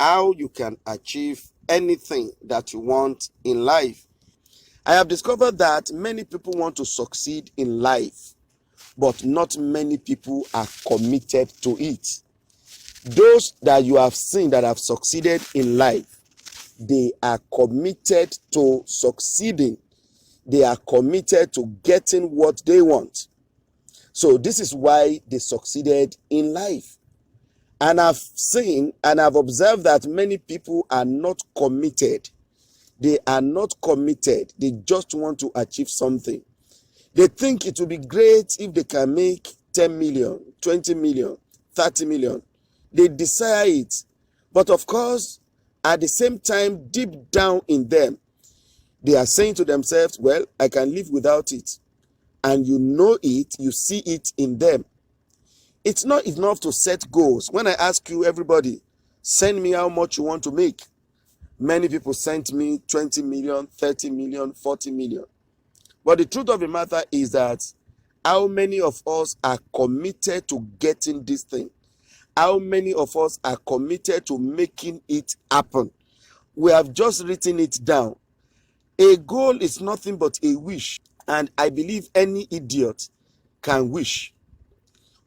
how you can achieve anything that you want in life. I have discovered that many people want to succeed in life, but not many people are committed to it. Those that you have seen that have succeeded in life, they are committed to succeeding. They are committed to getting what they want. So this is why they succeeded in life. And I've seen and I've observed that many people are not committed. They are not committed. They just want to achieve something. They think it will be great if they can make 10 million, 20 million, 30 million. They desire it. But of course, at the same time, deep down in them, they are saying to themselves, well, I can live without it. And you know it, you see it in them. It's not enough to set goals. When I ask you, everybody, send me how much you want to make. Many people sent me 20 million, 30 million, 40 million. But the truth of the matter is that how many of us are committed to getting this thing? How many of us are committed to making it happen? We have just written it down. A goal is nothing but a wish, and I believe any idiot can wish.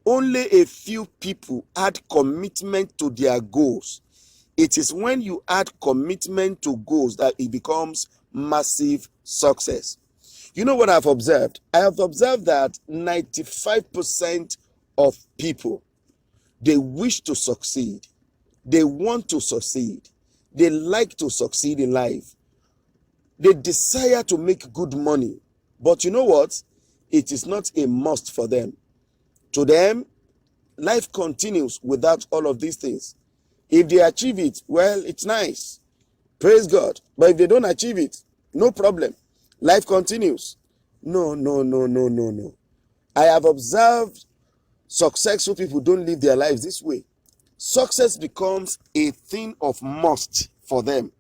Only a few people add commitment to their goals. It is when you add commitment to goals that it becomes massive success. You know what I've observed? I have observed that 95% of people, they wish to succeed. They want to succeed. They like to succeed in life. They desire to make good money. But you know what? It is not a must for them. To them, life continues without all of these things. If they achieve it, well, it's nice. Praise God. But if they don't achieve it, no problem. Life continues. No. I have observed successful people don't live their lives this way. Success becomes a thing of must for them.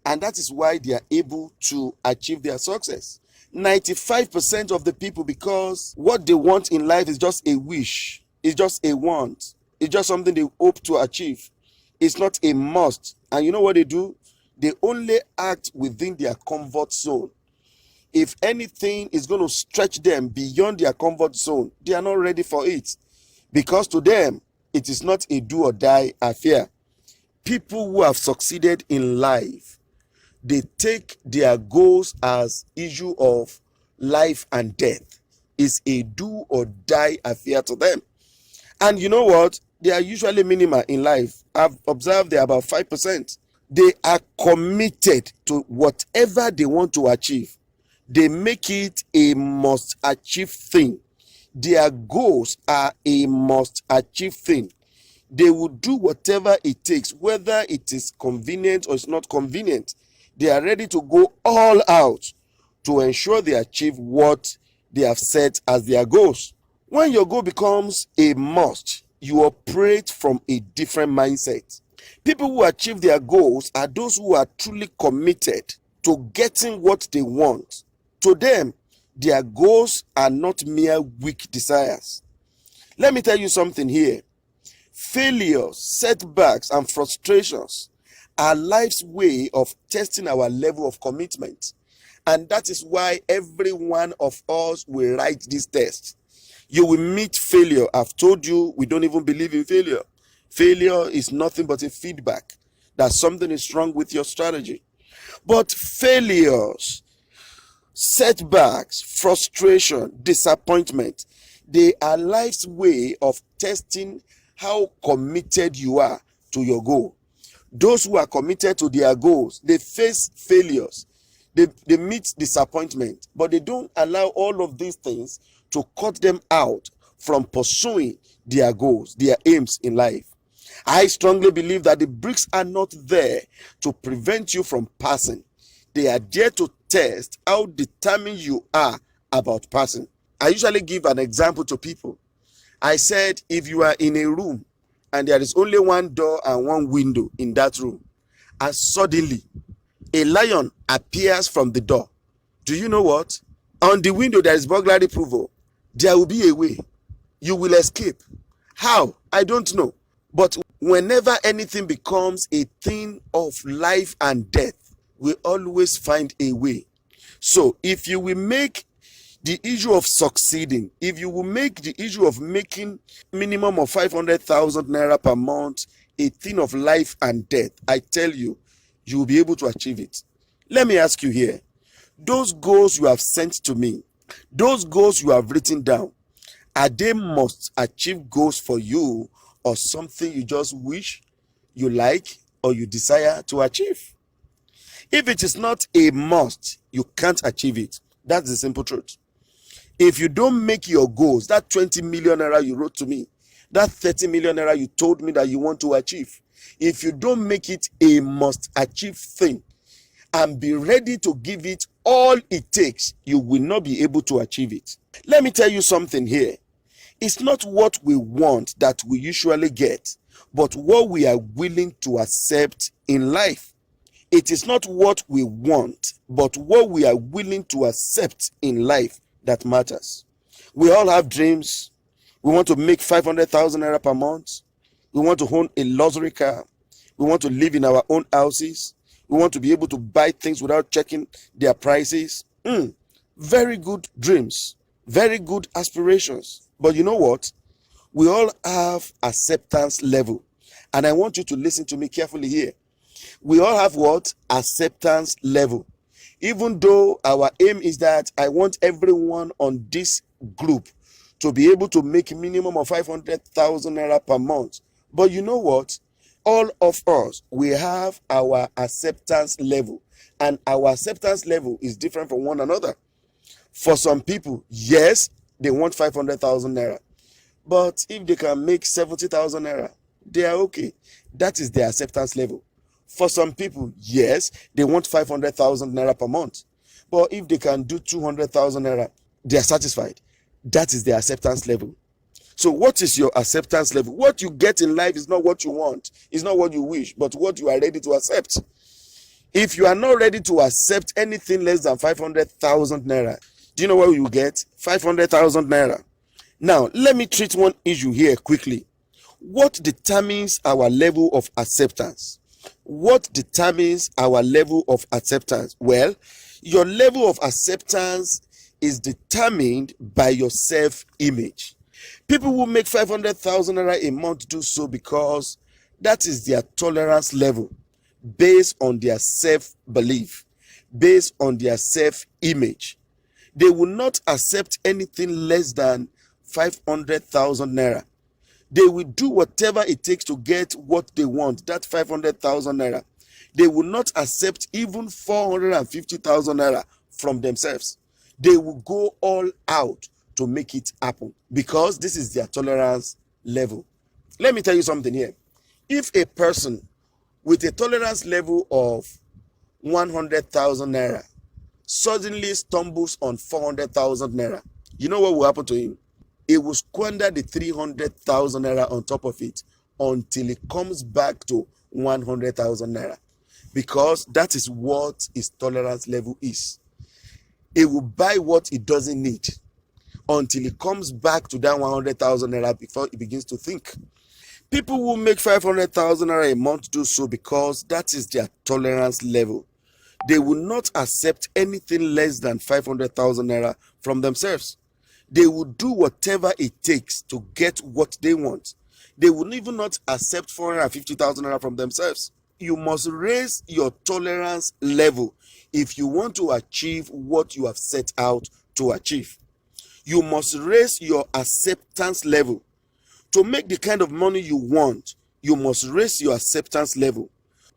And that is why they are able to achieve their success. 95% of the people, because what they want in life is just a wish. It's just a want. It's just something they hope to achieve. It's not a must. And you know what they do? They only act within their comfort zone. If anything is going to stretch them beyond their comfort zone, they are not ready for it. Because to them, it is not a do or die affair. People who have succeeded in life, they take their goals as issue of life and death. It's a do or die affair to them. And you know what? They are usually minimal in life. I've observed they're about 5%. They are committed to whatever they want to achieve. They make it a must achieve thing. Their goals are a must achieve thing. They will do whatever it takes, whether it is convenient or it's not convenient. They are ready to go all out to ensure they achieve what they have set as their goals. When your goal becomes a must, you operate from a different mindset. People who achieve their goals are those who are truly committed to getting what they want. To them, their goals are not mere weak desires. Let me tell you something here. Failures, setbacks, and frustrations are life's way of testing our level of commitment. And that is why every one of us will write this test. You will meet failure. I've told you we don't even believe in failure. Failure is nothing but a feedback that something is wrong with your strategy. But failures, setbacks, frustration, disappointment, they are life's way of testing how committed you are to your goal. Those who are committed to their goals, they face failures. They meet disappointment, but they don't allow all of these things to cut them out from pursuing their goals, their aims in life. I strongly believe that the bricks are not there to prevent you from passing. They are there to test how determined you are about passing. I usually give an example to people. I said, if you are in a room and there is only one door and one window in that room, and suddenly a lion appears from the door, do you know what? On the window there is burglary proof. There will be a way. You will escape. How? I don't know. But Whenever anything becomes a thing of life and death, we always find a way. So if you will make the issue of succeeding, if you will make the issue of making minimum of 500,000 naira per month a thing of life and death, I tell you, you will be able to achieve it. Let me ask you here, those goals you have sent to me, those goals you have written down, are they must achieve goals for you, or something you just wish, you like, or you desire to achieve? If it is not a must, you can't achieve it. That's the simple truth. If you don't make your goals, that 20 million naira you wrote to me, that 30 million naira you told me that you want to achieve, if you don't make it a must achieve thing and be ready to give it all it takes, you will not be able to achieve it. Let me tell you something here. It's not what we want that we usually get, but what we are willing to accept in life. It is not what we want, but what we are willing to accept in life that matters. We all have dreams. We want to make 500,000 naira per month. We want to own a luxury car. We want to live in our own houses. We want to be able to buy things without checking their prices. Very good dreams, very good aspirations. But you know what? We all have acceptance level. And I want you to listen to me carefully here. We all have what? Acceptance level. Even though our aim is that I want everyone on this group to be able to make a minimum of 500,000 naira per month. But you know what? All of us, we have our acceptance level. And our acceptance level is different from one another. For some people, yes, they want 500,000 naira. But if they can make 70,000 naira, they are okay. That is their acceptance level. For some people, yes, they want 500,000 naira per month. But if they can do 200,000 naira, they are satisfied. That is their acceptance level. So what is your acceptance level? What you get in life is not what you want. It's not what you wish, but what you are ready to accept. If you are not ready to accept anything less than 500,000 naira, do you know what you get? 500,000 naira. Now, let me treat one issue here quickly. What determines our level of acceptance? What determines our level of acceptance? Well, your level of acceptance is determined by your self-image. People who make 500,000 naira a month do so because that is their tolerance level, based on their self-belief, based on their self-image. They will not accept anything less than 500,000 naira. They will do whatever it takes to get what they want, that 500,000 naira. They will not accept even 450,000 naira from themselves. They will go all out to make it happen because this is their tolerance level. Let me tell you something here. If a person with a tolerance level of 100,000 naira suddenly stumbles on 400,000 naira, you know what will happen to him? He will squander the 300,000 naira on top of it until it comes back to 100,000 naira, because that is what his tolerance level is. He will buy what he doesn't need until it comes back to that 100,000 naira before he begins to think. People who make 500,000 naira a month do so because that is their tolerance level. They will not accept anything less than 500,000 naira from themselves. They will do whatever it takes to get what they want. They will even not accept 450,000 naira from themselves. You must raise your tolerance level if you want to achieve what you have set out to achieve. You must raise your acceptance level. To make the kind of money you want, you must raise your acceptance level.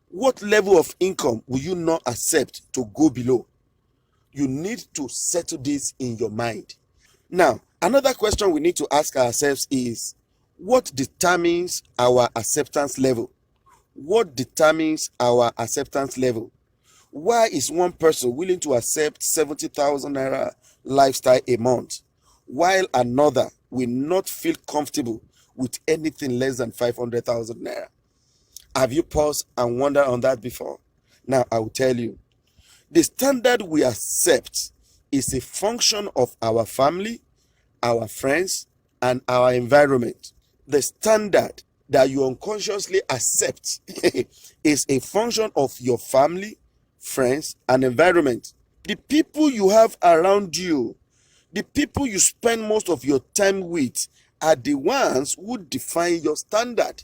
What level of income will you not accept to go below? You need to settle this in your mind. Now, another question we need to ask ourselves is, what determines our acceptance level? What determines our acceptance level? Why is one person willing to accept 70,000 naira lifestyle a month, while another will not feel comfortable with anything less than 500,000 naira? Have you paused and wondered on that before? Now, I will tell you. The standard we accept is a function of our family, our friends, and our environment. The standard that you unconsciously accept is a function of your family, friends, and environment. The people you have around you, the people you spend most of your time with, are the ones who define your standard.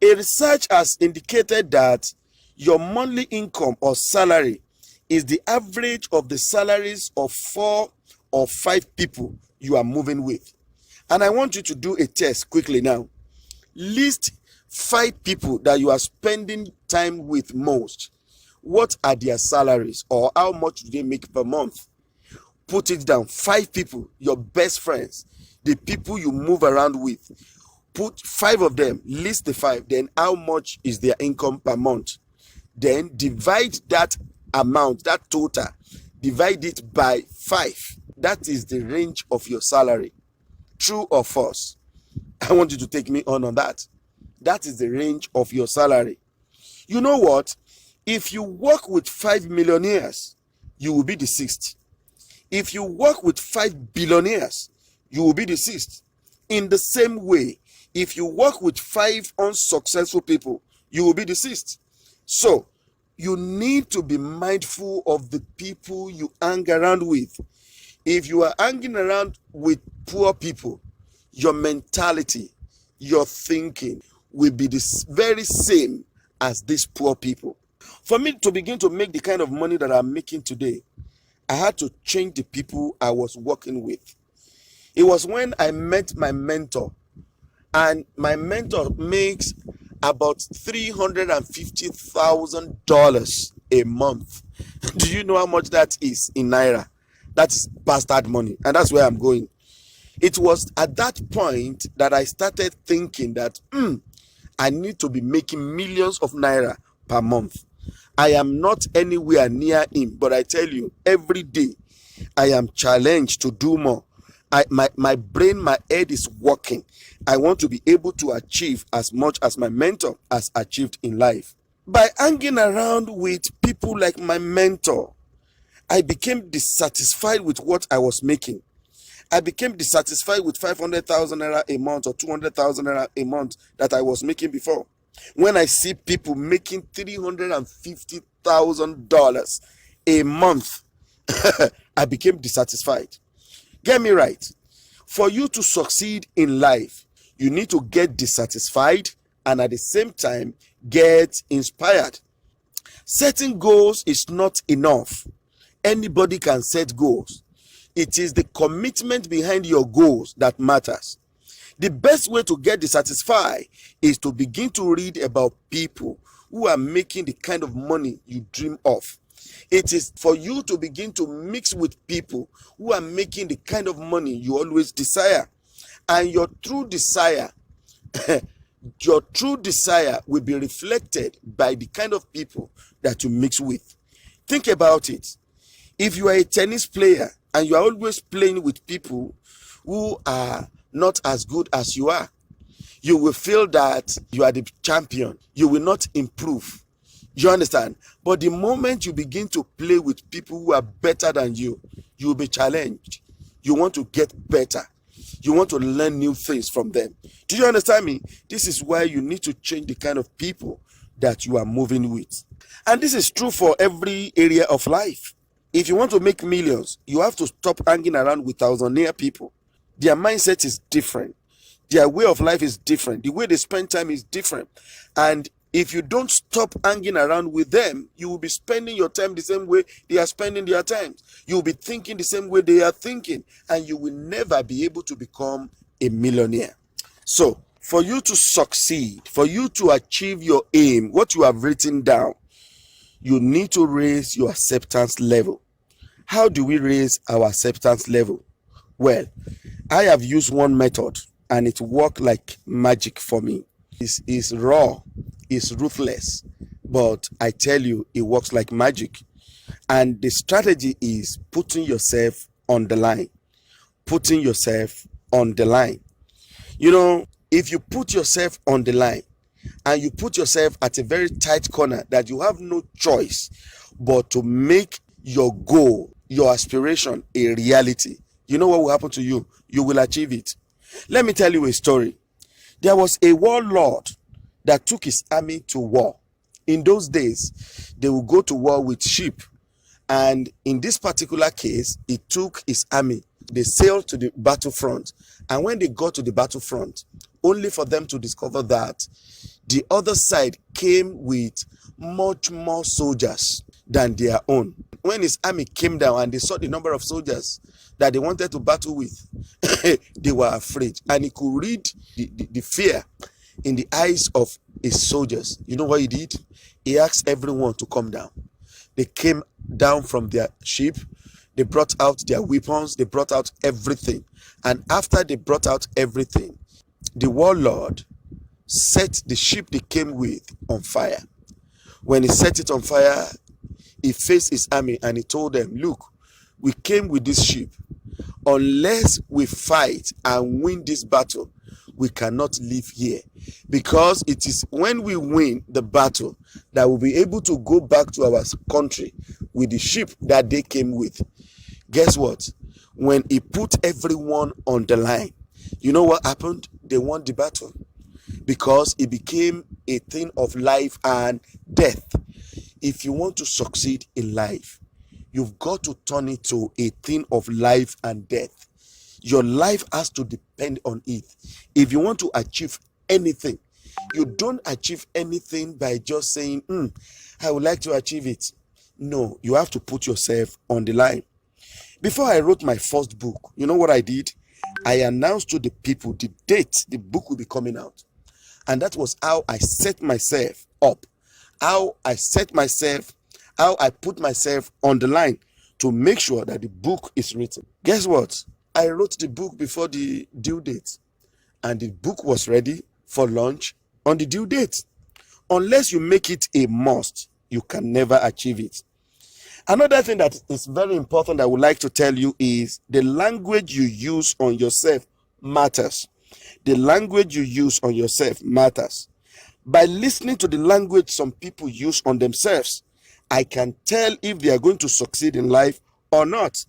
A research has indicated that your monthly income or salary is the average of the salaries of 4 or 5 people you are moving with. And I want you to do a test quickly now. List 5 people that you are spending time with most. What are their salaries, or how much do they make per month? Put it down. 5 people, your best friends, the people you move around with. Put 5 of them, list the 5, then how much is their income per month? Then divide that amount, that total, divide it by 5. That is the range of your salary. True or false? I want you to take me on that. That is the range of your salary. You know what? If you work with 5 millionaires, you will be the 6th. If you work with 5 billionaires, you will be the 6th. In the same way, if you work with 5 unsuccessful people, you will be the 6th. So, you need to be mindful of the people you hang around with. If you are hanging around with poor people, your mentality, your thinking will be the very same as these poor people. For me to begin to make the kind of money that I'm making today, I had to change the people I was working with. It was when I met my mentor, and my mentor makes about $350,000 a month. Do you know how much that is in naira? That's bastard money, and that's where I'm going. It was at that point that I started thinking that I need to be making millions of naira per month. I am not anywhere near him, but I tell you, every day I am challenged to do more. My brain, my head is working. I want to be able to achieve as much as my mentor has achieved in life. By hanging around with people like my mentor, I became dissatisfied with what I was making. I became dissatisfied with 500,000 naira a month or 200,000 naira a month that I was making before. When I see people making $350,000 a month, I became dissatisfied. Get me right. For you to succeed in life, you need to get dissatisfied and at the same time get inspired. Setting goals is not enough. Anybody can set goals. It is the commitment behind your goals that matters. The best way to get dissatisfied is to begin to read about people who are making the kind of money you dream of. It is for you to begin to mix with people who are making the kind of money you always desire. And your true desire will be reflected by the kind of people that you mix with. Think about it. If you are a tennis player and you are always playing with people who are not as good as you are, you will feel that you are the champion. You will not improve. You understand? But the moment you begin to play with people who are better than you, you will be challenged. You want to get better. You want to learn new things from them. Do you understand me? This is why you need to change the kind of people that you are moving with. And this is true for every area of life. If you want to make millions, you have to stop hanging around with thousandaire people. Their mindset is different. Their way of life is different. The way they spend time is different. And if you don't stop hanging around with them, you will be spending your time the same way they are spending their time. You will be thinking the same way they are thinking. And you will never be able to become a millionaire. So, for you to succeed, for you to achieve your aim, what you have written down, you need to raise your acceptance level. How do we raise our acceptance level? Well, I have used one method and it worked like magic for me. It's raw, it's ruthless, but I tell you, it works like magic. And the strategy is putting yourself on the line. Putting yourself on the line. You know, if you put yourself on the line and you put yourself at a very tight corner that you have no choice but to make your goal, your aspiration a reality, you know what will happen to you? You will achieve it. Let me tell you a story. There was a warlord that took his army to war. In those days, they would go to war with sheep. And in this particular case, he took his army. They sailed to the battlefront. And when they got to the battlefront, only for them to discover that the other side came with much more soldiers than their own. When his army came down and they saw the number of soldiers that they wanted to battle with, they were afraid. And he could read the fear in the eyes of his soldiers. You know what he did? He asked everyone to come down. They came down from their ship. They brought out their weapons. They brought out everything. And after they brought out everything, the warlord set the ship they came with on fire. When he set it on fire, he faced his army and he told them, look, we came with this ship. Unless we fight and win this battle, we cannot live here, because it is when we win the battle that we'll be able to go back to our country with the ship that they came with. Guess what? When he put everyone on the line, you know what happened? They won the battle, because it became a thing of life and death. If you want to succeed in life, you've got to turn it to a thing of life and death. Your life has to depend on it. If you want to achieve anything, you don't achieve anything by just saying, I would like to achieve it. No, you have to put yourself on the line. Before I wrote my first book, you know what I did? I announced to the people the date the book will be coming out. And that was how I set myself up. How I put myself on the line to make sure that the book is written. Guess what? I wrote the book before the due date, and the book was ready for launch on the due date. Unless you make it a must, you can never achieve it. Another thing that is very important I would like to tell you is the language you use on yourself matters. The language you use on yourself matters. By listening to the language some people use on themselves, I can tell if they are going to succeed in life or not.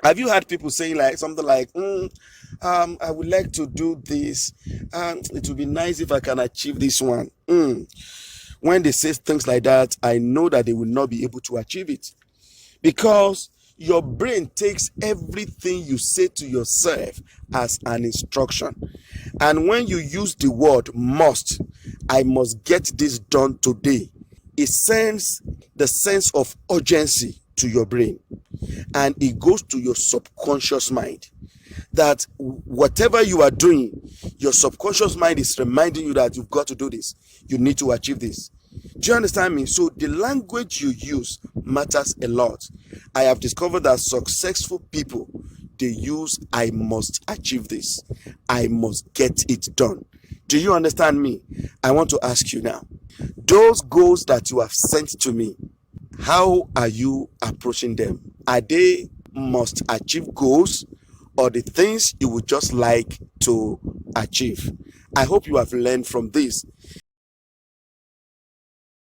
Have you heard people saying like something like, I would like to do this. It would be nice if I can achieve this one. When they say things like that, I know that they will not be able to achieve it. Because your brain takes everything you say to yourself as an instruction. And when you use the word must, I must get this done today, it sends the sense of urgency to your brain. And it goes to your subconscious mind that whatever you are doing, your subconscious mind is reminding you that you've got to do this. You need to achieve this. Do you understand me? So the language you use matters a lot. I have discovered that successful people, they use I must achieve this. I must get it done. Do you understand me? I want to ask you now, those goals that you have sent to me, how are you approaching them? Are they must achieve goals, or the things you would just like to achieve? I hope you have learned from this.